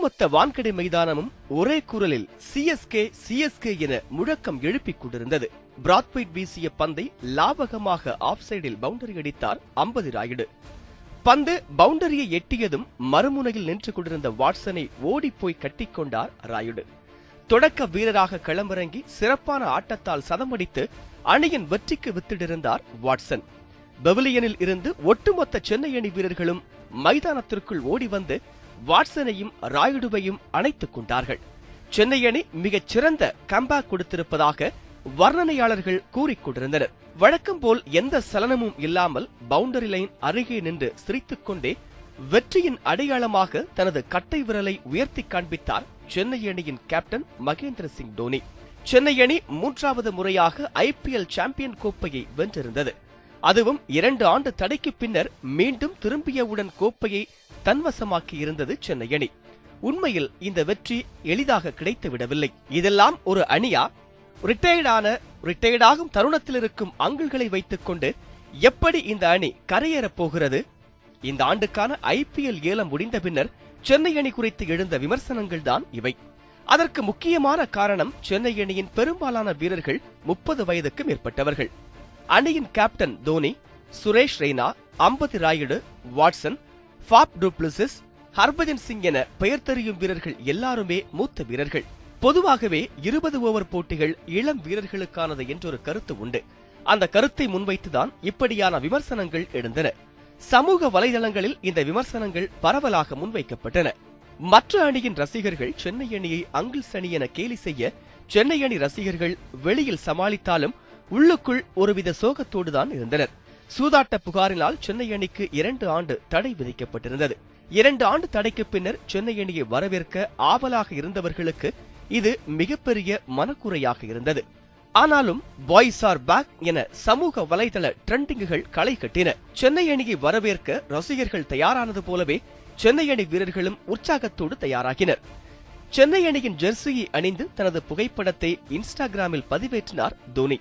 ஒட்டுமொத்த வான்கடை மைதானமும் ஒரே குரலில் சிஎஸ்கே சிஎஸ்கே என முழக்கம் எழுப்பிக் கொண்டிருந்தது. பிராத்வைட் வீசிய பந்தை லாபகமாக ஆஃப் சைடில் பவுண்டரி அடித்தார் அம்பதி ராயுடு. பந்து பவுண்டரியை எட்டியதும் மறுமுனையில் நின்று கொண்டிருந்த வாட்சனை ஓடிப்போய் கட்டிக்கொண்டார் ராயுடு. தொடக்க வீரராக களமிறங்கி சிறப்பான ஆட்டத்தால் சதமடித்து அணியின் வெற்றிக்கு வித்திட்டிருந்தார் வாட்சன். பெவிலியனில் இருந்து ஒட்டுமொத்த சென்னை அணி வீரர்களும் மைதானத்திற்குள் ஓடி வந்து வாட்சனையும் ராயுடுவையும் அணைத்துக் கொண்டார்கள். சென்னை அணி மிகச் சிறந்த கம்பேக் கொடுத்திருப்பதாக வர்ணனையாளர்கள் கூறிக்கொண்டிருந்தனர். வழக்கம் போல் எந்த சலனமும் இல்லாமல் பவுண்டரி லைன் அருகே நின்று சிரித்துக் கொண்டே வெற்றியின் அடையாளமாக தனது கட்டை விரலை உயர்த்தி காண்பித்தார் சென்னை அணியின் கேப்டன் மகேந்திர சிங் தோனி. சென்னை அணி 3வது முறையாக IPL சாம்பியன் கோப்பையை வென்றிருந்தது. அதுவும் 2 ஆண்டு தடைக்கு பின்னர் மீண்டும் திரும்பியவுடன் கோப்பையை தன்வசமாக்கி இருந்தது சென்னை அணி. உண்மையில் இந்த வெற்றி எளிதாக கிடைத்துவிடவில்லை. இதெல்லாம் ஒரு அணியா? ரிட்டையர்டாகும் தருணத்தில் இருக்கும் அங்கிள்களை வைத்துக் கொண்டு எப்படி இந்த அணி கரையேறப் போகிறது? இந்த ஆண்டுக்கான IPL ஏலம் முடிந்த பின்னர் சென்னை அணி குறித்து எழுந்த விமர்சனங்கள் தான் இவை. அதற்கு முக்கியமான காரணம் சென்னை அணியின் பெரும்பாலான வீரர்கள் 30 வயதுக்கு மேற்பட்டவர்கள். அணியின் captain Dhoni, Suresh Raina, Ambati Rayudu, Watson, Faf to Plessis, Harbhajan Singh என பெயர் தெரியும் வீரர்கள் எல்லாருமே மூத்த வீரர்கள். பொதுவாகவே 20 ஓவர் போட்டிகள் இளம் வீரர்களுக்கானது என்றொரு கருத்து உண்டு. அந்த கருத்தை முன்வைத்துதான் இப்படியான விமர்சனங்கள் எழுந்தன. சமூக வலைதளங்களில் இந்த விமர்சனங்கள் பரவலாக முன்வைக்கப்பட்டன. மற்ற அணியின் ரசிகர்கள் சென்னை அணியை அங்கிள்ஸ் அணி என கேலி செய்ய சென்னை அணி ரசிகர்கள் வெளியில் சமாளித்தாலும் உள்ளுக்குள் ஒருவித சோகத்தோடுதான் இருந்தனர். சூதாட்ட புகாரினால் சென்னை அணிக்கு 2 ஆண்டு தடை விதிக்கப்பட்டிருந்தது. 2 ஆண்டு தடைக்கு பின்னர் சென்னை அணியை வரவேற்க ஆவலாக இருந்தவர்களுக்கு இது மிகப்பெரிய மனக்குறையாக இருந்தது. ஆனாலும் பாய்ஸ் ஆர் பேக் என சமூக வலைதள ட்ரெண்டிங்குகள் களை கட்டின. சென்னை அணியை வரவேற்க ரசிகர்கள் தயாரானது போலவே சென்னை அணி வீரர்களும் உற்சாகத்தோடு தயாராகினர். சென்னை அணியின் ஜெர்சியை அணிந்து தனது புகைப்படத்தை இன்ஸ்டாகிராமில் பதிவேற்றினார் தோனி.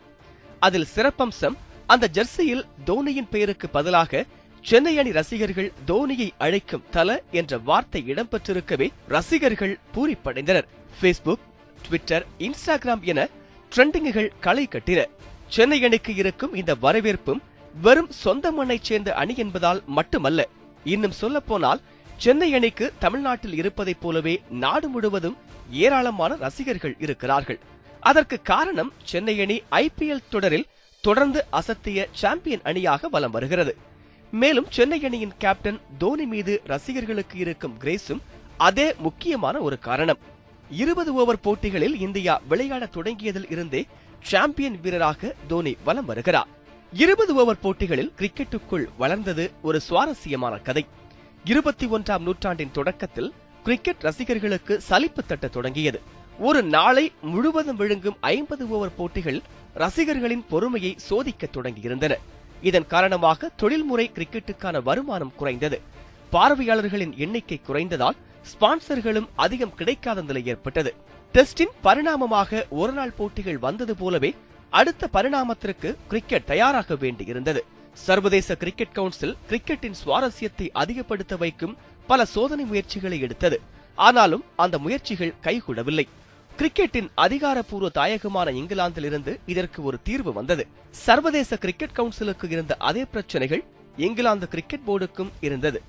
அதில் சிறப்பம்சம், அந்த ஜெர்சியில் தோனியின் பெயருக்கு பதிலாக சென்னை அணி ரசிகர்கள் தோனியை அழைக்கும் தல என்ற வார்த்தை இடம்பெற்றிருக்கவே ரசிகர்கள் பூரிப்படைந்தனர். பேஸ்புக், ட்விட்டர், இன்ஸ்டாகிராம் என ட்ரெண்டிங்குகள் களை கட்டின. சென்னை அணிக்கு இருக்கும் இந்த வரவேற்பும் வெறும் சொந்த மண்ணைச் சேர்ந்த அணி என்பதால் மட்டுமல்ல. இன்னும் சொல்ல போனால் சென்னை அணிக்கு தமிழ்நாட்டில் இருப்பதைப் போலவே நாடு முழுவதும் ஏராளமான ரசிகர்கள் இருக்கிறார்கள். அதற்கு காரணம் சென்னை அணி IPL தொடரில் தொடர்ந்து அசத்திய சாம்பியன் அணியாக வலம் வருகிறது. மேலும் சென்னை அணியின் கேப்டன் தோனி மீது ரசிகர்களுக்கு இருக்கும் கிரேஸும் அதே முக்கியமான ஒரு காரணம். 20 ஓவர் போட்டிகளில் இந்தியா விளையாட தொடங்கியதில் இருந்தே சாம்பியன் வீரராக தோனி வலம் வருகிறார். 20 ஓவர் போட்டிகளில் கிரிக்கெட்டுக்குள் வளர்ந்தது ஒரு சுவாரஸ்யமான கதை. 21ஆம் நூற்றாண்டின் தொடக்கத்தில் கிரிக்கெட் ரசிகர்களுக்கு சலிப்பு தட்ட தொடங்கியது. ஒரு நாளை முழுவதும் விழுங்கும் 50 ஓவர் போட்டிகள் ரசிகர்களின் பொறுமையை சோதிக்க தொடங்கியிருந்தன. இதன் காரணமாக தொழில்முறை கிரிக்கெட்டுக்கான வருமானம் குறைந்தது. பார்வையாளர்களின் எண்ணிக்கை குறைந்ததால் ஸ்பான்சர்களும் அதிகம் கிடைக்காத நிலை ஏற்பட்டது. டெஸ்டின் பரிணாமமாக ஒருநாள் போட்டிகள் வந்தது போலவே அடுத்த பரிணாமத்திற்கு கிரிக்கெட் தயாராக வேண்டியிருந்தது. சர்வதேச கிரிக்கெட் கவுன்சில் கிரிக்கெட்டின் சுவாரஸ்யத்தை அதிகப்படுத்த வைக்கும் பல சோதனை முயற்சிகளை எடுத்தது. ஆனாலும் அந்த முயற்சிகள் கைகூடவில்லை. கிரிக்கெட்டின் அதிகாரப்பூர்வ தாயகமான இங்கிலாந்தில் இருந்து இதற்கு ஒரு தீர்வு வந்தது. சர்வதேச கிரிக்கெட் கவுன்சிலுக்கு இருந்த அதே பிரச்சனைகள் இங்கிலாந்து கிரிக்கெட் போர்டுக்கும் இருந்தது.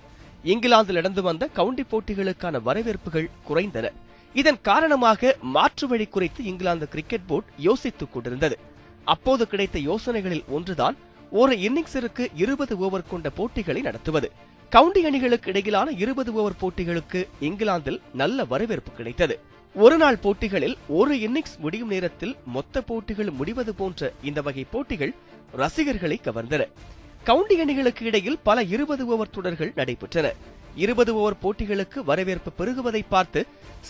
இங்கிலாந்தில் நடந்து வந்த கவுண்டி போட்டிகளுக்கான வரவேற்புகள் குறைந்தன. இதன் காரணமாக மாற்று வழி குறித்து இங்கிலாந்து கிரிக்கெட் போர்டு யோசித்துக் கொண்டிருந்தது. அப்போது கிடைத்த யோசனைகளில் ஒன்றுதான் ஒரு இன்னிங்ஸிற்கு 20 ஓவர் கொண்ட போட்டிகளை நடத்துவது. கவுண்டி அணிகளுக்கு இடையிலான 20 ஓவர் போட்டிகளுக்கு இங்கிலாந்தில் நல்ல வரவேற்பு கிடைத்தது. ஒருநாள் போட்டிகளில் ஒரு இன்னிங்ஸ் முடியும் நேரத்தில் மொத்த போட்டிகள் முடிவது போன்ற இந்த வகை போட்டிகள் ரசிகர்களை கவர்ந்தன. கவுண்டி அணிகளுக்கு இடையில் பல 20 ஓவர் தொடர்கள் நடைபெற்றன. 20 ஓவர் போட்டிகளுக்கு வரவேற்பு பெருகுவதை பார்த்து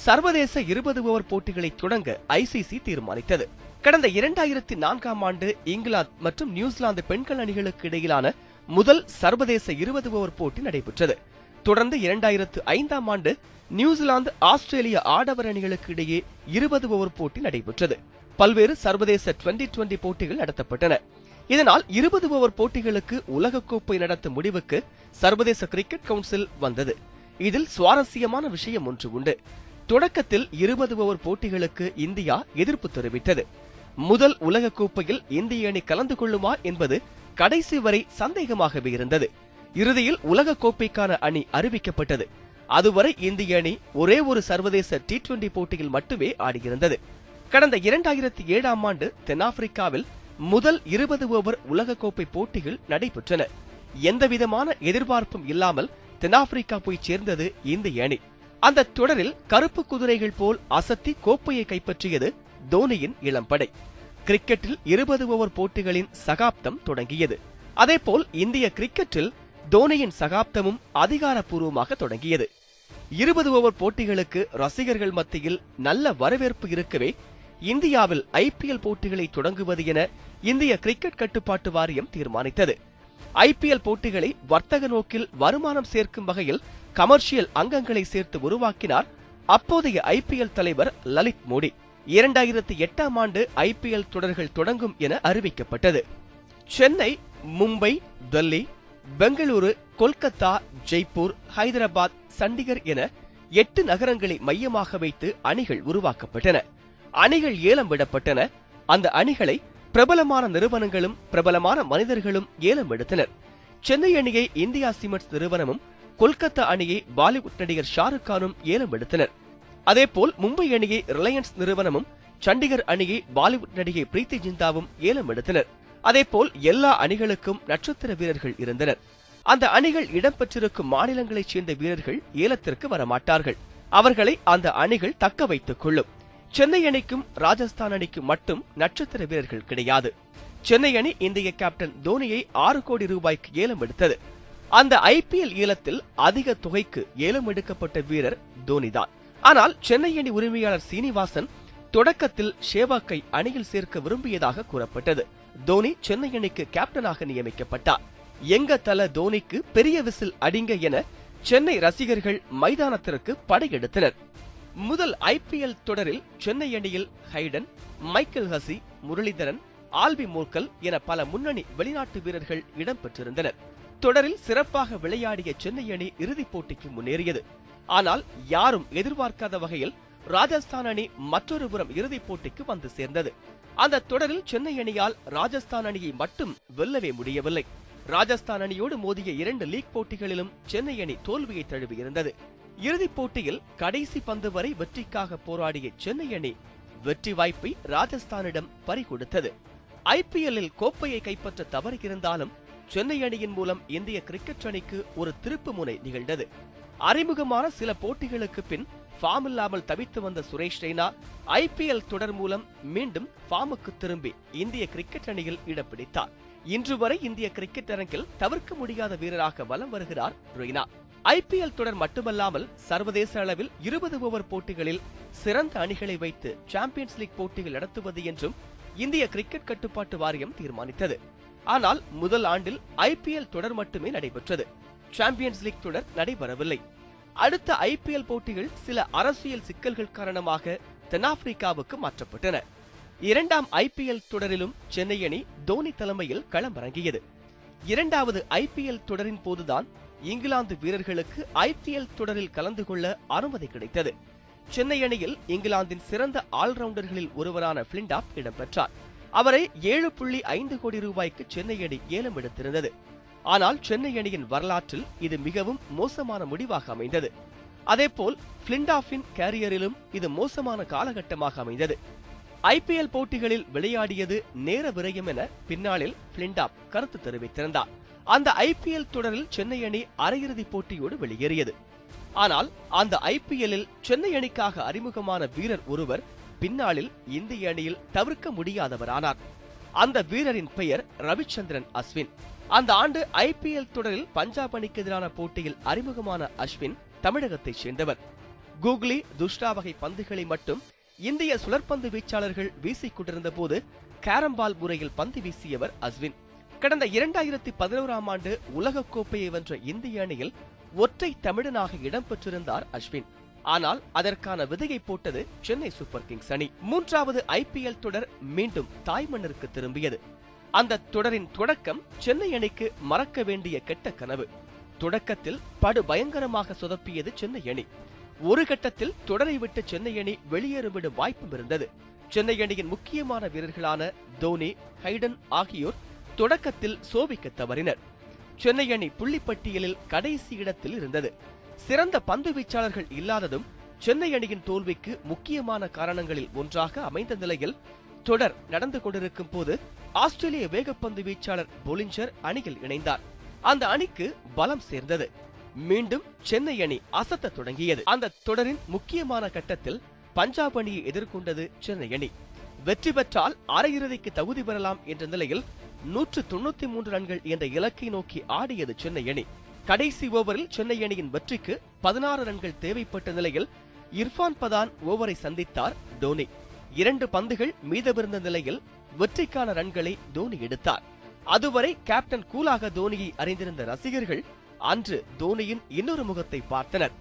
சர்வதேச 20 ஓவர் போட்டிகளை தொடங்க ICC தீர்மானித்தது. கடந்த 2004ஆம் ஆண்டு இங்கிலாந்து மற்றும் நியூசிலாந்து பெண்கள் அணிகளுக்கு இடையிலான முதல் சர்வதேச 20 ஓவர் போட்டி நடைபெற்றது. தொடர்ந்து 2005ஆம் ஆண்டு நியூசிலாந்து ஆஸ்திரேலிய ஆடவர் அணிகளுக்கு இடையே 20 ஓவர் போட்டி நடைபெற்றது. பல்வேறு சர்வதேச 2020 போட்டிகள் நடத்தப்பட்டன. இதனால் 20 ஓவர் போட்டிகளுக்கு உலகக்கோப்பை நடத்தும் முடிவுக்கு சர்வதேச கிரிக்கெட் கவுன்சில் வந்தது. இதில் சுவாரஸ்யமான விஷயம் ஒன்று உண்டு. தொடக்கத்தில் 20 ஓவர் போட்டிகளுக்கு இந்தியா எதிர்ப்பு தெரிவித்தது. முதல் உலகக்கோப்பையில் இந்திய அணி கலந்து கொள்ளுமா என்பது கடைசி வரை சந்தேகமாகவே இருந்தது. இறுதியில் உலகக்கோப்பைக்கான அணி அறிவிக்கப்பட்டது. அதுவரை இந்திய அணி ஒரே ஒரு சர்வதேச T20 போட்டியில் மட்டுமே ஆடியிருந்தது. கடந்த 2007ஆம் ஆண்டு தென்னாப்பிரிக்காவில் முதல் 20 ஓவர் உலகக்கோப்பை போட்டிகள் நடைபெற்றன. எந்தவிதமான எதிர்பார்ப்பும் இல்லாமல் தென்னாப்பிரிக்கா போய் சேர்ந்தது இந்திய அணி. அந்த தொடரில் கருப்பு குதிரைகள் போல் அசத்தி கோப்பையை கைப்பற்றியது தோனியின் இளம்படை. கிரிக்கெட்டில் 20 ஓவர் போட்டிகளின் சகாப்தம் தொடங்கியது. அதேபோல் இந்திய கிரிக்கெட்டில் தோனியின் சகாப்தமும் அதிகாரப்பூர்வமாக தொடங்கியது. 20 ஓவர் போட்டிகளுக்கு ரசிகர்கள் மத்தியில் நல்ல வரவேற்பு இருக்கவே இந்தியாவில் IPL போட்டிகளை தொடங்குவது என இந்திய கிரிக்கெட் கட்டுப்பாட்டு வாரியம் தீர்மானித்தது. IPL போட்டிகளை வர்த்தக நோக்கில் வருமானம் சேர்க்கும் வகையில் கமர்ஷியல் அங்கங்களை சேர்த்து உருவாக்கினார் அப்போதைய IPL தலைவர் லலித் மோடி. 2008ஆம் ஆண்டு IPL தொடர்கள் தொடங்கும் என அறிவிக்கப்பட்டது. சென்னை, மும்பை, டெல்லி, பெங்களூரு, கொல்கத்தா, ஜெய்ப்பூர், ஹைதராபாத், சண்டிகர் என 8 நகரங்களை மையமாக வைத்து அணிகள் உருவாக்கப்பட்டன. அணிகள் ஏலம் விடப்பட்டன. அந்த அணிகளை பிரபலமான நிறுவனங்களும் பிரபலமான மனிதர்களும் ஏலம் எடுத்தனர். சென்னை அணியை இந்தியா சிமெண்ட்ஸ் நிறுவனமும், கொல்கத்தா அணியை பாலிவுட் நடிகர் ஷாருக் கானும் ஏலம் எடுத்தனர். அதேபோல் மும்பை அணியை ரிலையன்ஸ் நிறுவனமும், சண்டிகர் அணியை பாலிவுட் நடிகை பிரீத்தி ஜிந்தாவும் ஏலம் எடுத்தனர். அதேபோல் எல்லா அணிகளுக்கும் நட்சத்திர வீரர்கள் இருந்தனர். அந்த அணிகள் இடம்பெற்றிருக்கும் மாநிலங்களைச் சேர்ந்த வீரர்கள் ஏலத்திற்கு வரமாட்டார்கள். அவர்களை அந்த அணிகள் தக்க வைத்துக் கொள்ளும். சென்னை அணிக்கும் ராஜஸ்தான் அணிக்கும் மட்டும் நட்சத்திர வீரர்கள் கிடையாது. சென்னை அணி இந்திய கேப்டன் தோனியை 6 கோடி ரூபாய்க்கு ஏலம் எடுத்தது. அந்த IPL ஏலத்தில் அதிக தொகைக்கு ஏலம் எடுக்கப்பட்ட வீரர் தோனிதான். ஆனால் சென்னை அணி உரிமையாளர் சீனிவாசன் தொடக்கத்தில் ஷேவாக்கை அணியில் சேர்க்க விரும்பியதாக கூறப்பட்டது. தோனி சென்னை அணிக்கு கேப்டனாக நியமிக்கப்பட்டார். எங்க தல தோனிக்கு பெரிய விசில் அடிங்க என சென்னை ரசிகர்கள் மைதானத்திற்கு படையெடுத்தனர். முதல் IPL தொடரில் சென்னை அணியில் Hayden, Michael Hussey, Muralitharan, Albie Morkel என பல முன்னணி வெளிநாட்டு வீரர்கள் இடம்பெற்றிருந்தனர். தொடரில் சிறப்பாக விளையாடிய சென்னை அணி இறுதிப் போட்டிக்கு முன்னேறியது. ஆனால் யாரும் எதிர்பார்க்காத வகையில் ராஜஸ்தான் அணி மற்றொரு புறம் இறுதிப் போட்டிக்கு வந்து சேர்ந்தது. அந்த தொடரில் சென்னை அணியால் ராஜஸ்தான் அணியை மட்டும் வெல்லவே முடியவில்லை. ராஜஸ்தான் அணியோடு மோதிய 2 லீக் போட்டிகளிலும் சென்னை அணி தோல்வியை தழுவியிருந்தது. இறுதிப் போட்டியில் கடைசி பந்து வரை வெற்றிக்காக போராடிய சென்னை அணி வெற்றி வாய்ப்பை ராஜஸ்தானிடம் பறிகொடுத்தது. IPL-இல் கோப்பையை கைப்பற்ற தவறியிருந்தாலும் சென்னை அணியின் மூலம் இந்திய கிரிக்கெட் அணிக்கு ஒரு திருப்பு முனை நிகழ்ந்தது. அறிமுகமான சில போட்டிகளுக்கு பின் ஃபார்ம் இல்லாமல் தவித்து வந்த சுரேஷ் ரெய்னா IPL தொடர் மூலம் மீண்டும் ஃபார்முக்கு திரும்பி இந்திய கிரிக்கெட் அணியில் இடம் பிடித்தார். இன்று வரை இந்திய கிரிக்கெட் அரங்கில் தவிர்க்க முடியாத வீரராக வலம் வருகிறார் ரெய்னா. IPL தொடர் மட்டுமல்லாமல் சர்வதேச அளவில் 20 ஓவர் போட்டிகளில் சிறந்த அணிகளை வைத்து சாம்பியன்ஸ் லீக் போட்டிகள் நடத்துவது என்றும் இந்திய கிரிக்கெட் கட்டுப்பாட்டு வாரியம் தீர்மானித்தது. ஆனால் முதல் ஆண்டில் IPL தொடர் மட்டுமே நடைபெற்றது. சாம்பியன்ஸ் லீக் தொடர் நடைபெறவில்லை. அடுத்த IPL போட்டிகள் சில அரசியல் சிக்கல்கள் காரணமாக தென்னாப்பிரிக்காவுக்கு மாற்றப்பட்டன. 2ஆம் IPL தொடரிலும் சென்னை அணி தோனி தலைமையில் களமிறங்கியது. 2வது IPL தொடரின் போதுதான் இங்கிலாந்து வீரர்களுக்கு IPL தொடரில் கலந்து கொள்ள அனுமதி கிடைத்தது. சென்னை அணியில் இங்கிலாந்தின் சிறந்த ஆல்ரவுண்டர்களில் ஒருவரான பிளிண்டாப் இடம்பெற்றார். அவரை 7.5 கோடி ரூபாய்க்கு சென்னை அணி ஏலம் எடுத்திருந்தது. ஆனால் சென்னை அணியின் வரலாற்றில் இது மிகவும் மோசமான முடிவாக அமைந்தது. அதேபோல் பிளிண்டாப்பின் கேரியரிலும் இது மோசமான காலகட்டமாக அமைந்தது. IPL போட்டிகளில் விளையாடியது நேர விரயம் என பின்னாளில் பிளிண்டாப் கருத்து தெரிவித்திருந்தார். அந்த IPL தொடரில் சென்னை அணி அரையிறுதி போட்டியோடு வெளியேறியது. ஆனால் அந்த IPL-இல் சென்னை அணிக்காக அறிமுகமான வீரர் ஒருவர் பின்னாளில் இந்திய அணியில் தவிர்க்க முடியாதவரானார். அந்த வீரரின் பெயர் ரவிச்சந்திரன் அஸ்வின். அந்த ஆண்டு IPL தொடரில் பஞ்சாப் அணிக்கு எதிரான போட்டியில் அறிமுகமான அஸ்வின் தமிழகத்தைச் சேர்ந்தவர். கூக்லி, துஷ்டா வகை பந்துகளை மட்டும் இந்திய சுழற்பந்து வீச்சாளர்கள் வீசிக் கொண்டிருந்த போது கேரம்பால் முறையில் பந்து வீசியவர் அஸ்வின். கடந்த 2011ஆம் ஆண்டு உலகக்கோப்பையை வென்ற இந்திய அணியில் ஒற்றை தமிழனாக இடம்பெற்றிருந்தார் அஸ்வின். ஆனால் அதற்கான விதையை போட்டது சென்னை சூப்பர் கிங்ஸ் அணி. 3வது IPL தொடர் மீண்டும் தாய்மண்ணிற்கு திரும்பியது. அந்த தொடரின் தொடக்கம் சென்னை அணிக்கு மறக்க வேண்டிய கெட்ட கனவு. தொடக்கத்தில் படு பயங்கரமாக சொதப்பியது சென்னை அணி. ஒரு கட்டத்தில் தொடரை விட்டு சென்னை அணி வெளியேறிவிடும் வாய்ப்பும் இருந்தது. சென்னை அணியின் முக்கியமான வீரர்களான தோனி, ஹைடன் ஆகியோர் தொடக்கத்தில் சோபிக்க தவறினர். சென்னை அணி புள்ளிப்பட்டியலில் கடைசி இடத்தில் இருந்தது. சிறந்த பந்து வீச்சாளர்கள் இல்லாததும் சென்னை அணியின் தோல்விக்கு முக்கியமான காரணங்களில் ஒன்றாக அமைந்த நிலையில் தொடர் நடந்து கொண்டிருக்கும் போது ஆஸ்திரேலிய வேகப்பந்து வீச்சாளர் பொலிஞ்சர் அணியில் இணைந்தார். அந்த அணிக்கு பலம் சேர்ந்தது. மீண்டும் சென்னை அணி அசத்த தொடங்கியது. அந்த தொடரின் முக்கியமான கட்டத்தில் பஞ்சாப் அணியை எதிர்கொண்டது சென்னை அணி. வெற்றி பெற்றால் அரையிறுதிக்கு தகுதி பெறலாம் என்ற நிலையில் 193 ரன்கள் என்ற இலக்கை நோக்கி ஆடியது சென்னை அணி. கடைசி ஓவரில் சென்னை அணியின் வெற்றிக்கு 16 ரன்கள் தேவைப்பட்ட நிலையில் இர்ஃபான் பதான் ஓவரை சந்தித்தார் தோனி. 2 பந்துகள் மீதமிருந்த நிலையில் வெற்றிக்கான ரன்களை தோனி எடுத்தார். அதுவரை கேப்டன் கூலாக தோனியை அறிந்திருந்த ரசிகர்கள் அன்று தோனியின் இன்னொரு முகத்தை பார்த்தனர்.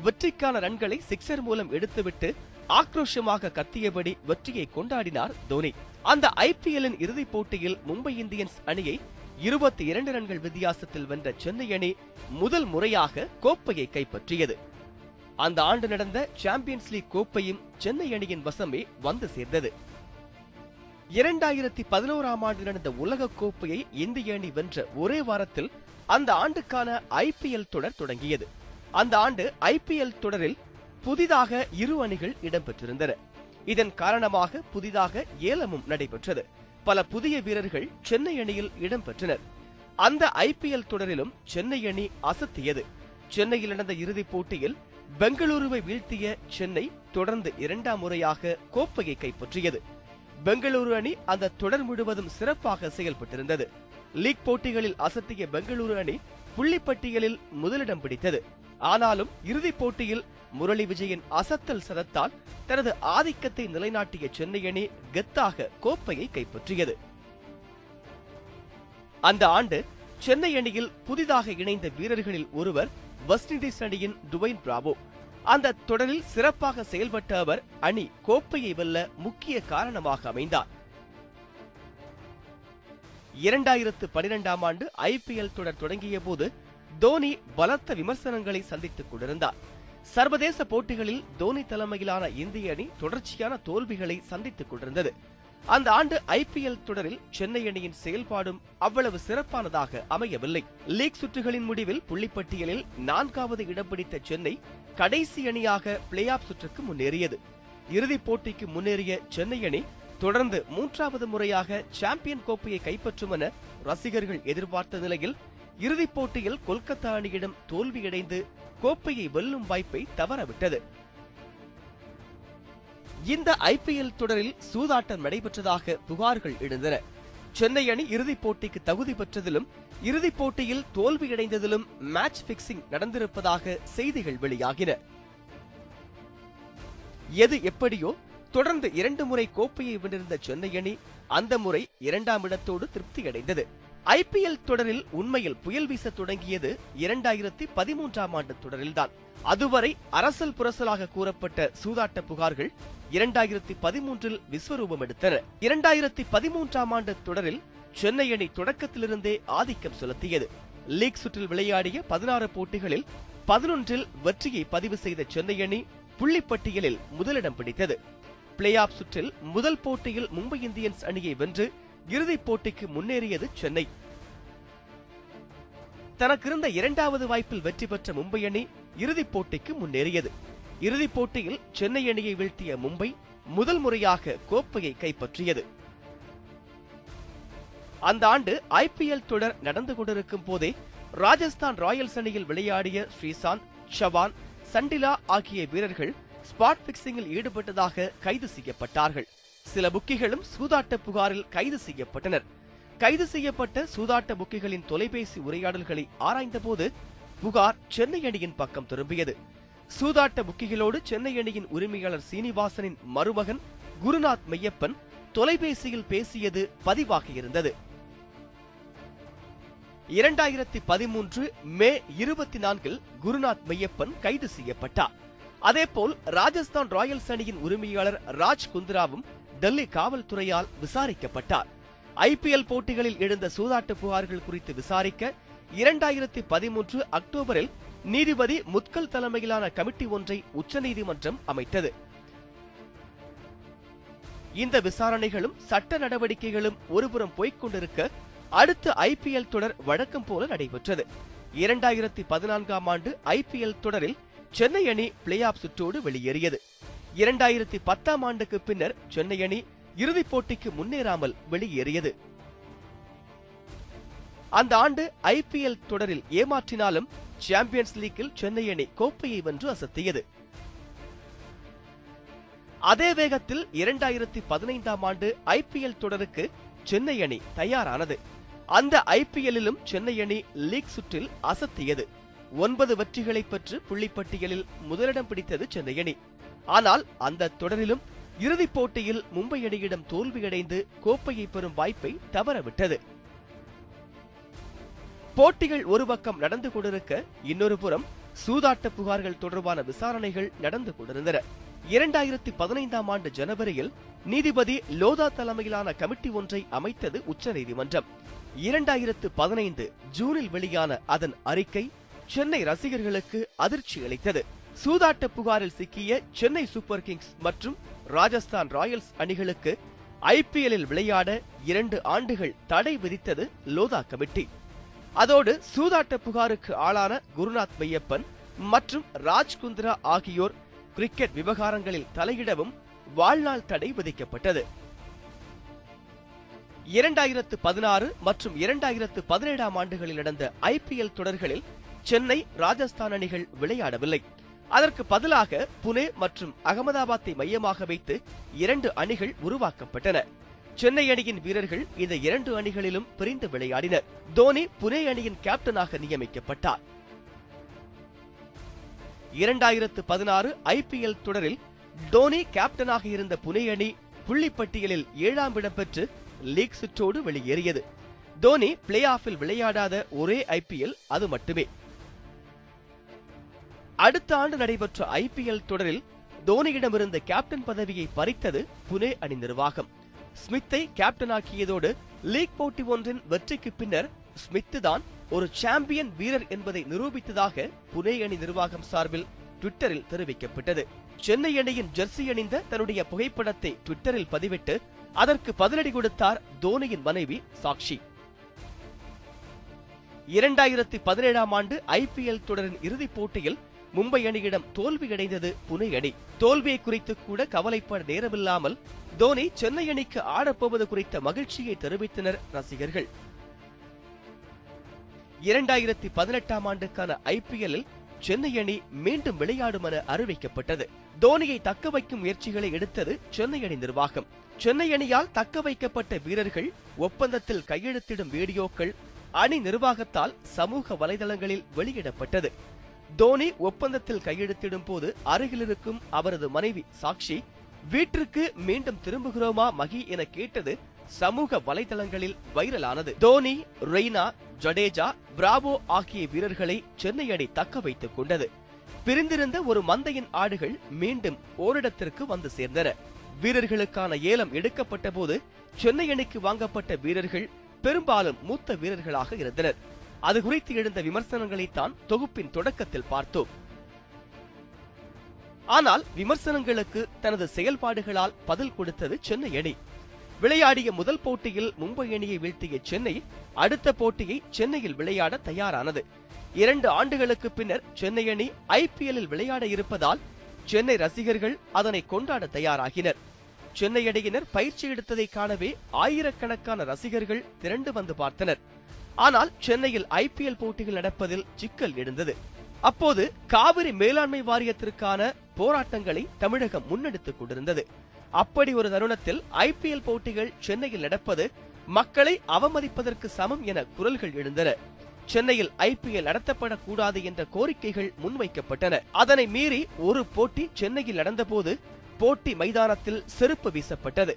வெற்றிக்கான ரன்களை சிக்ஸர் மூலம் எடுத்துவிட்டு ஆக்ரோஷமாக கத்தியபடி வெற்றியை கொண்டாடினார் தோனி. அந்த ஐபிஎல்லின் இறுதிப் போட்டியில் மும்பை இந்தியன்ஸ் அணியை 22 ரன்கள் வித்தியாசத்தில் வென்ற சென்னை அணி முதல் முறையாக கோப்பையை கைப்பற்றியது. அந்த ஆண்டு நடந்த சாம்பியன்ஸ் லீக் கோப்பையும் சென்னை அணியின் வசமே வந்து சேர்ந்தது. 2011ஆம் ஆண்டு நடந்த உலக கோப்பையை இந்திய அணி வென்ற ஒரே வாரத்தில் அந்த ஆண்டுக்கான ஐபிஎல் தொடர் தொடங்கியது. அந்த ஆண்டு ஐபிஎல் தொடரில் புதிதாக 2 அணிகள் இடம்பெற்றிருந்தன. இதன் காரணமாக புதிதாக ஏலமும் நடைபெற்றது. பல புதிய வீரர்கள் சென்னை அணியில் இடம்பெற்றனர். அந்த ஐபிஎல் தொடரிலும் சென்னை அணி அசத்தியது. சென்னையில் நடந்த இறுதிப் போட்டியில் பெங்களூருவை வீழ்த்திய சென்னை தொடர்ந்து 2ஆம் முறையாக கோப்பையை கைப்பற்றியது. பெங்களூரு அணி அந்த தொடர் முழுவதும் சிறப்பாக செயல்பட்டிருந்தது. லீக் போட்டிகளில் அசத்திய பெங்களூரு அணி புள்ளிப்பட்டியலில் முதலிடம் பிடித்தது. ஆனாலும் இறுதிப் போட்டியில் முரளி விஜயின் அசத்தல் சதத்தால் தனது ஆதிக்கத்தை நிலைநாட்டிய சென்னை அணி கெத்தாக கோப்பையை கைப்பற்றியது. அந்த ஆண்டு சென்னை அணியில் புதிதாக இணைந்த வீரர்களில் ஒருவர் வெஸ்ட் இண்டீஸ் அணியின் டுவைன் பிராவோ. அந்த தொடரில் சிறப்பாக செயல்பட்ட அவர் அணி கோப்பையை வெல்ல முக்கிய காரணமாக அமைந்தார். 2012ஆம் ஆண்டு ஐபிஎல் தொடர் தொடங்கிய போது தோனி பலத்த விமர்சனங்களை சந்தித்துக் கொண்டிருந்தார். சர்வதேச போட்டிகளில் தோனி தலைமையிலான இந்திய அணி தொடர்ச்சியான தோல்விகளை சந்தித்துக் கொண்டிருந்தது. அந்த ஆண்டு ஐபிஎல் தொடரில் சென்னை அணியின் செயல்பாடும் அவ்வளவு சிறப்பானதாக அமையவில்லை. லீக் சுற்றுகளின் முடிவில் புள்ளிப்பட்டியலில் 4வது இடம் பிடித்த சென்னை கடைசி அணியாக பிளே ஆஃப் சுற்றுக்கு முன்னேறியது. இறுதிப் போட்டிக்கு முன்னேறிய சென்னை அணி தொடர்ந்து 3வது முறையாக சாம்பியன் கோப்பையை கைப்பற்றும் என ரசிகர்கள் எதிர்பார்த்த நிலையில் இறுதிப் போட்டியில் கொல்கத்தா அணியிடம் தோல்வியடைந்து கோப்பையை வெல்லும் வாய்ப்பை தவறவிட்டது. இந்த ஐபிஎல் தொடரில் சூதாட்டம் நடைபெற்றதாக புகார்கள் எழுந்தன. சென்னை அணி இறுதிப் போட்டிக்கு தகுதி பெற்றதிலும் இறுதிப் போட்டியில் தோல்வியடைந்ததிலும் மேட்ச் பிக்சிங் நடந்திருப்பதாக செய்திகள் வெளியாகின. எது எப்படியோ தொடர்ந்து 2 முறை கோப்பையை வென்றிருந்த சென்னை அணி அந்த முறை 2ஆம் இடத்தோடு திருப்தியடைந்தது. ஐபிஎல் தொடரில் உண்மையில் புயல் வீச தொடங்கியது 2013ஆம் ஆண்டு தொடரில்தான். அதுவரை அரசல் புரசலாக கூறப்பட்ட சூதாட்ட புகார்கள் 2013இல் விஸ்வரூபம் எடுத்தன. 2013ஆம் ஆண்டு தொடரில் சென்னை அணி தொடக்கத்திலிருந்தே ஆதிக்கம் செலுத்தியது. லீக் சுற்றில் விளையாடிய 16 போட்டிகளில் 11இல் வெற்றியை பதிவு செய்த சென்னை அணி புள்ளிப்பட்டியலில் முதலிடம் பிடித்தது. பிளே ஆஃப் சுற்றில் முதல் போட்டியில் மும்பை இந்தியன்ஸ் அணியை வென்று இறுதிப் போட்டிக்கு முன்னேறியது சென்னை. தனக்கிருந்த 2வது வாய்ப்பில் வெற்றி பெற்ற மும்பை அணி இறுதிப் போட்டிக்கு முன்னேறியது. இறுதிப் போட்டியில் சென்னை அணியை வீழ்த்திய மும்பை முதல் முறையாக கோப்பையை கைப்பற்றியது. அந்த ஆண்டு ஐபிஎல் தொடர் நடந்து கொண்டிருக்கும் போதே ராஜஸ்தான் ராயல்ஸ் அணியில் விளையாடிய ஸ்ரீசாந்த், ஷவான், சண்டிலா ஆகிய வீரர்கள் ஸ்பாட் பிக்சிங்கில் ஈடுபட்டதாக கைது செய்யப்பட்டார்கள். சில புக்கிகளும் சூதாட்ட புகாரில் கைது செய்யப்பட்டனர். கைது செய்யப்பட்ட சூதாட்ட புக்கிகளின் தொலைபேசி உரையாடல்களை ஆராய்ந்த போது புகார் சென்னை அணியின் பக்கம் திரும்பியது. சூதாட்ட புக்கிகளோடு சென்னை அணியின் உரிமையாளர் சீனிவாசனின் மருமகன் குருநாத் மெய்யப்பன் தொலைபேசியில் பேசியது பதிவாகியிருந்தது. 2013 மே 24இல் குருநாத் மெய்யப்பன் கைது செய்யப்பட்டார். அதேபோல் ராஜஸ்தான் ராயல்ஸ் அணியின் உரிமையாளர் ராஜ் குந்த்ராவும் டெல்லி காவல்துறையால் விசாரிக்கப்பட்டார். ஐபிஎல் போட்டிகளில் எழுந்த சூதாட்ட புகார்கள் குறித்து விசாரிக்க 2013 அக்டோபரில் நீதிபதி முத்கல் தலைமையிலான கமிட்டி ஒன்றை உச்சநீதிமன்றம் அமைத்தது. இந்த விசாரணைகளும் சட்ட நடவடிக்கைகளும் ஒருபுறம் போய்க் கொண்டிருக்க அடுத்த IPL தொடர் வழக்கம் போல நடைபெற்றது. 2014ஆம் ஆண்டு IPL தொடரில் சென்னை அணி பிளே ஆஃப் சுற்றோடு வெளியேறியது. 2010ஆம் ஆண்டுக்கு பின்னர் சென்னை அணி இறுதிப் போட்டிக்கு முன்னேறாமல் வெளியேறியது. அந்த ஆண்டு IPL தொடரில் ஏமாற்றினாலும் சாம்பியன்ஸ் லீக்கில் சென்னை அணி கோப்பையை வென்று அசத்தியது. அதே வேகத்தில் 2015ஆம் ஆண்டு IPL தொடருக்கு சென்னை அணி தயாரானது. அந்த IPLிலும் சென்னை அணி லீக் சுற்றில் அசத்தியது. 9 வெற்றிகளை பெற்று புள்ளிப்பட்டியலில் முதலிடம் பிடித்தது சென்னை அணி. ஆனால் அந்த தொடரிலும் இறுதிப் போட்டியில் மும்பை அணியிடம் தோல்வியடைந்து கோப்பையை பெறும் வாய்ப்பை தவறவிட்டது. போட்டிகள் ஒரு பக்கம் நடந்து கொண்டிருக்க இன்னொரு புறம் சூதாட்ட புகார்கள் தொடர்பான விசாரணைகள் நடந்து கொண்டிருந்தன. 2015ஆம் ஆண்டு ஜனவரியில் நீதிபதி லோதா தலைமையிலான கமிட்டி ஒன்றை அமைத்தது உச்சநீதிமன்றம். 2015 ஜூனில் வெளியான அதன் அறிக்கை சென்னை ரசிகர்களுக்கு அதிர்ச்சி அளித்தது. சூதாட்ட புகாரில் சிக்கிய சென்னை சூப்பர் கிங்ஸ் மற்றும் ராஜஸ்தான் ராயல்ஸ் அணிகளுக்கு IPLில் விளையாட 2 ஆண்டுகள் தடை விதித்தது லோதா கமிட்டி. அதோடு சூதாட்ட புகாருக்கு ஆளான குருநாத் மெய்யப்பன் மற்றும் ராஜ் குந்த்ரா ஆகியோர் கிரிக்கெட் விவகாரங்களில் தலையிடவும் வாழ்நாள் தடை விதிக்கப்பட்டது. 2016 மற்றும் 2017ஆம் ஆண்டுகளில் நடந்த IPL தொடர்களில் சென்னை ராஜஸ்தான் அணிகள் விளையாடவில்லை. அதற்கு பதிலாக புனே மற்றும் அகமதாபாத்தை மையமாக வைத்து 2 அணிகள் உருவாக்கப்பட்டன. சென்னை அணியின் வீரர்கள் இந்த 2 அணிகளிலும் பிரிந்து விளையாடினர். தோனி புனே அணியின் கேப்டனாக நியமிக்கப்பட்டார். 2016 IPL தொடரில் தோனி கேப்டனாக இருந்த புனே அணி புள்ளிப்பட்டியலில் 7ஆம் இடம் பெற்று லீக் சுற்றோடு வெளியேறியது. தோனி பிளே ஆஃபில் விளையாடாத ஒரே IPL அது மட்டுமே. அடுத்த ஆண்டு நடைபெற்ற IPL தொடரில் தோனியிடமிருந்த கேப்டன் பதவியை பறித்தது புனே அணி நிர்வாகம். ஸ்மித்தை கேப்டனாக்கியதோடு லீக் போட்டி ஒன்றின் வெற்றிக்கு பின்னர் ஸ்மித் தான் ஒரு சாம்பியன் வீரர் என்பதை நிரூபித்ததாக புனே அணி நிர்வாகம் சார்பில் ட்விட்டரில் தெரிவிக்கப்பட்டது. சென்னை அணியின் ஜெர்சி அணிந்த தன்னுடைய புகைப்படத்தை ட்விட்டரில் பதிவிட்டு அதற்கு பதிலடி கொடுத்தார் தோனியின் மனைவி சாக்ஷி. 2017ஆம் ஆண்டு IPL தொடரின் இறுதிப் போட்டியில் மும்பை அணியிடம் தோல்வியடைந்தது புனே அணி. தோல்வியை குறித்து கூட கவலைப்பட நேரமில்லாமல் தோனி சென்னை அணிக்கு ஆடப்போவது குறித்த மகிழ்ச்சியை தெரிவித்தனர் ரசிகர்கள். 2018ஆம் ஆண்டுக்கான IPLில் சென்னை அணி மீண்டும் விளையாடும் என அறிவிக்கப்பட்டது. தோனியை தக்க வைக்கும் முயற்சிகளை எடுத்தது சென்னை அணி நிர்வாகம். சென்னை அணியால் தக்க வைக்கப்பட்ட வீரர்கள் ஒப்பந்தத்தில் கையெழுத்திடும் வீடியோக்கள் அணி நிர்வாகத்தால் சமூக வலைதளங்களில் வெளியிடப்பட்டது. தோனி ஒப்பந்தத்தில் கையெழுத்திடும் போது அருகில் இருக்கும் அவரது மனைவி சாக்ஷி வீட்டிற்கு மீண்டும் திரும்புகிறோமா மகி என கேட்டது சமூக வலைதளங்களில் வைரலானது. தோனி, ரெய்னா, ஜடேஜா, பிராவோ ஆகிய வீரர்களை சென்னை அணி தக்க வைத்துக் கொண்டது. பிரிந்திருந்த ஒரு மந்தையின் ஆடுகள் மீண்டும் ஓரிடத்திற்கு வந்து சேர்ந்தன. வீரர்களுக்கான ஏலம் எடுக்கப்பட்ட போது சென்னை அணிக்கு வாங்கப்பட்ட வீரர்கள் பெரும்பாலும் மூத்த வீரர்களாக இருந்தனர். அது குறித்து எழுந்த விமர்சனங்களைத்தான் தொகுப்பின் தொடக்கத்தில் பார்த்தோம். ஆனால் விமர்சனங்களுக்கு தனது செயல்பாடுகளால் பதில் கொடுத்தது சென்னை அணி. விளையாடிய முதல் போட்டியில் மும்பை அணியை வீழ்த்திய சென்னை அடுத்த போட்டியை சென்னையில் விளையாட தயாரானது. 2 ஆண்டுகளுக்கு பின்னர் சென்னை அணி IPLில் விளையாட இருப்பதால் சென்னை ரசிகர்கள் அதனை கொண்டாட தயாராகினர். சென்னை அணியினர் பயிற்சி எடுத்ததை காணவே ஆயிரக்கணக்கான ரசிகர்கள் திரண்டு வந்து பார்த்தனர். ஆனால் சென்னையில் IPL போட்டிகள் நடப்பதில் சிக்கல் எழுந்தது. அப்போது காவிரி மேலாண்மை வாரியத்திற்கான போராட்டங்களை தமிழகம் முன்னெடுத்துக் கொண்டிருந்தது. அப்படி ஒரு தருணத்தில் IPL போட்டிகள் சென்னையில் நடப்பது மக்களை அவமதிப்பதற்கு சமம் என குரல்கள் எழுந்தன. சென்னையில் IPL நடத்தப்படக்கூடாது என்ற கோரிக்கைகள் முன்வைக்கப்பட்டன. அதனை மீறி ஒரு போட்டி சென்னையில் நடந்தபோது போட்டி மைதானத்தில் செருப்பு வீசப்பட்டது.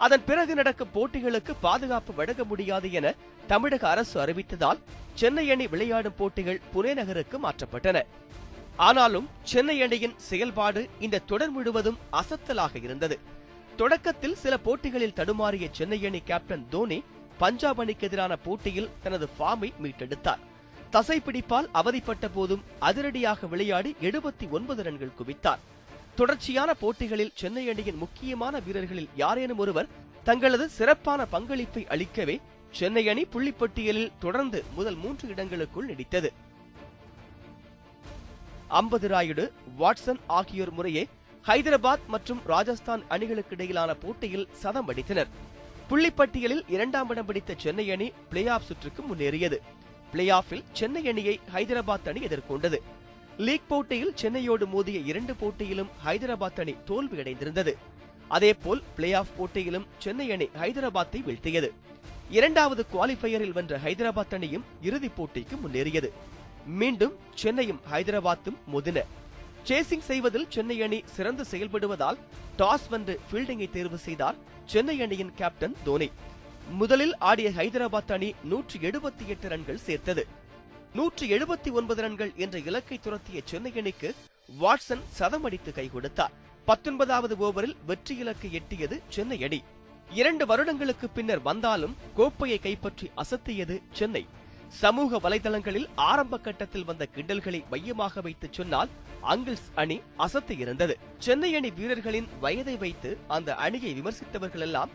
அதன் பிறகு நடக்கும் போட்டிகளுக்கு பாதுகாப்பு வழங்க முடியாது என தமிழக அரசு அறிவித்ததால் சென்னை அணி விளையாடும் போட்டிகள் புனே நகருக்கு மாற்றப்பட்டன. ஆனாலும் சென்னை அணியின் செயல்பாடு இந்த தொடர் முழுவதும் அசத்தலாக இருந்தது. தொடக்கத்தில் சில போட்டிகளில் தடுமாறிய சென்னை அணி கேப்டன் தோனி பஞ்சாப் அணிக்கு எதிரான போட்டியில் தனது ஃபார்மை மீட்டெடுத்தார். தசைப்பிடிப்பால் அவதிப்பட்ட போதும் அதிரடியாக விளையாடி 79 ரன்கள் குவித்தார். தொடர்ச்சியான போட்டிகளில் சென்னை அணியின் முக்கியமான வீரர்களில் யாரேனும் ஒருவர் தங்களது சிறப்பான பங்களிப்பை அளிக்கவே சென்னை அணி புள்ளிப்பட்டியலில் தொடர்ந்து முதல் 3 இடங்களுக்குள் நீடித்தது. அம்பது ராயுடு, வாட்சன் ஆகியோர் முறையே ஹைதராபாத் மற்றும் ராஜஸ்தான் அணிகளுக்கு இடையிலான போட்டியில் சதம் அடித்தனர். புள்ளிப்பட்டியலில் 2ஆம் இடம் பிடித்த சென்னை அணி பிளே ஆஃப் சுற்றுக்கு முன்னேறியது. பிளே ஆஃபில் சென்னை அணியை ஹைதராபாத் அணி எதிர்கொண்டது. லீக் போட்டியில் சென்னையோடு மோதிய 2 போட்டியிலும் ஹைதராபாத் அணி தோல்வியடைந்திருந்தது. அதேபோல் பிளே ஆஃப் போட்டியிலும் சென்னை அணி ஹைதராபாத்தை வீழ்த்தியது. 2வது குவாலிஃபயரில் வென்ற ஹைதராபாத் அணியும் இறுதிப் போட்டிக்கு முன்னேறியது. மீண்டும் சென்னையும் ஹைதராபாத்தும் மோதின. சேசிங் செய்வதில் சென்னை அணி சிறந்து செயல்படுவதால் டாஸ் வென்று ஃபீல்டிங்கை தேர்வு செய்தார் சென்னை அணியின் கேப்டன் தோனி. முதலில் ஆடிய ஹைதராபாத் அணி 178 ரன்கள் சேர்த்தது. 179 ரன்கள் என்ற இலக்கை துரத்திய சென்னை அணிக்கு வாட்சன் சதம் அடித்து கை கொடுத்தார். 19வது ஓவரில் வெற்றி இலக்கை எட்டியது சென்னை அணி. 2 வருடங்களுக்கு பின்னர் வந்தாலும் கோப்பையை கைப்பற்றி அசத்தியது சென்னை. சமூக வலைதளங்களில் ஆரம்ப கட்டத்தில் வந்த கிண்டல்களை மையமாக வைத்து சொன்னால் அங்கிள்ஸ் அணி அசத்தி இருந்தது. சென்னை அணி வீரர்களின் வயதை வைத்து அந்த அணியை விமர்சித்தவர்கள் எல்லாம்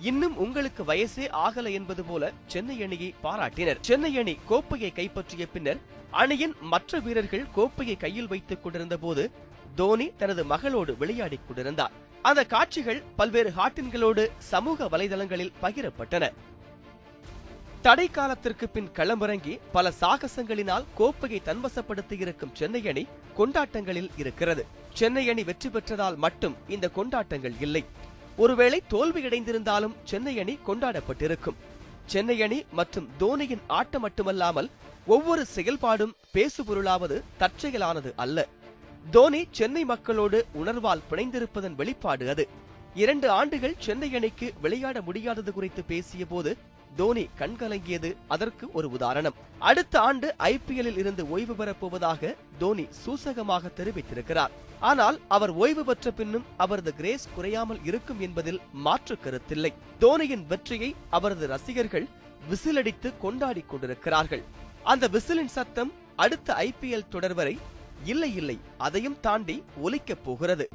இன்னும் உங்களுக்கு வயசே ஆகல என்பது போல சென்னை அணியை பாராட்டினர். சென்னை அணி கோப்பையை கைப்பற்றிய பின்னர் அணியின் மற்ற வீரர்கள் கோப்பையை கையில் வைத்துக் கொண்டிருந்த போது தோனி தனது மகளோடு விளையாடிக் கொண்டிருந்தார். அந்த காட்சிகள் பல்வேறு ஹாட்டின்களோடு சமூக வலைதளங்களில் பகிரப்பட்டன. தடை காலத்திற்கு பின் களமிறங்கி பல சாகசங்களினால் கோப்பையை தன்வசப்படுத்தியிருக்கும் சென்னை அணி கொண்டாட்டங்களில் இருக்கிறது. சென்னை அணி வெற்றி பெற்றதால் மட்டும் இந்த கொண்டாட்டங்கள் இல்லை. ஒருவேளை தோல்வியடைந்திருந்தாலும் சென்னை அணி கொண்டாடப்பட்டிருக்கும். சென்னை அணி மற்றும் தோனியின் ஆட்டம் மட்டுமல்லாமல் ஒவ்வொரு செயல்பாடும் பேசுபொருளாவது தற்செயலானது அல்ல. தோனி சென்னை மக்களோடு உணர்வால் பிணைந்திருப்பதன் வெளிப்பாடு அது. 2 ஆண்டுகள் சென்னை அணிக்கு விளையாட முடியாதது குறித்து பேசிய போது தோனி கண்கலங்கியது அதற்கு ஒரு உதாரணம். அடுத்த ஆண்டு ஐபிஎல்லில் இருந்து ஓய்வு பெறப் போவதாக தோனி சூசகமாக தெரிவித்திருக்கிறார். ஆனால் அவர் ஓய்வு பெற்ற பின்னும் அவரது கிரேஸ் குறையாமல் இருக்கும் என்பதில் மாற்று கருத்தில்லை. தோனியின் வெற்றியை அவரது ரசிகர்கள் விசிலடித்து கொண்டாடிக் கொண்டிருக்கிறார்கள். அந்த விசிலின் சத்தம் அடுத்த ஐபிஎல் தொடர் வரை இல்லை அதையும் தாண்டி ஒலிக்கப் போகிறது.